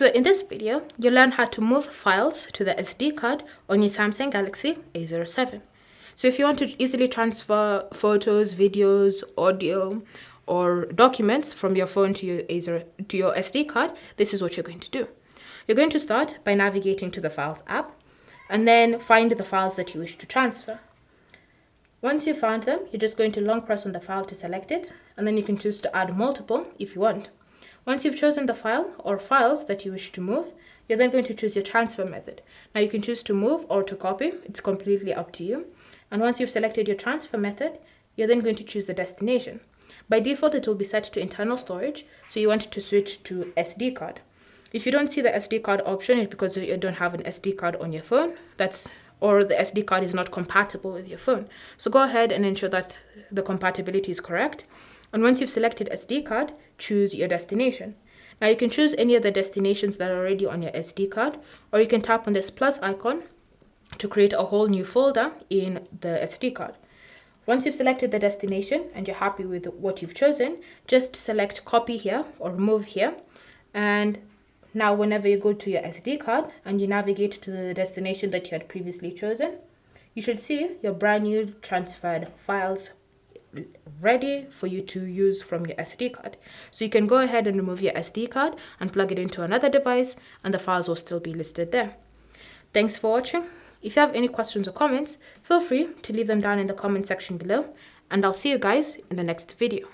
So in this video, you'll learn how to move files to the SD card on your Samsung Galaxy A07. So if you want to easily transfer photos, videos, audio, or documents from your phone to your SD card, this is what you're going to do. You're going to start by navigating to the Files app, and then find the files that you wish to transfer. Once you've found them, you're just going to long press on the file to select it, and then you can choose to add multiple if you want. Once you've chosen the file or files that you wish to move, you're then going to choose your transfer method. Now you can choose to move or to copy, it's completely up to you. And once you've selected your transfer method, you're then going to choose the destination. By default, it will be set to internal storage, so you want to switch to SD card. If you don't see the SD card option, it's because you don't have an SD card on your phone, or the SD card is not compatible with your phone. So go ahead and ensure that the compatibility is correct. And once you've selected SD card, choose your destination. Now you can choose any of the destinations that are already on your SD card, or you can tap on this plus icon to create a whole new folder in the SD card. Once you've selected the destination and you're happy with what you've chosen, just select copy here or remove here. And now whenever you go to your SD card and you navigate to the destination that you had previously chosen, you should see your brand new transferred files ready for you to use from your SD card. So you can go ahead and remove your SD card and plug it into another device, and the files will still be listed there. Thanks for watching. If you have any questions or comments, feel free to leave them down in the comment section below, and I'll see you guys in the next video.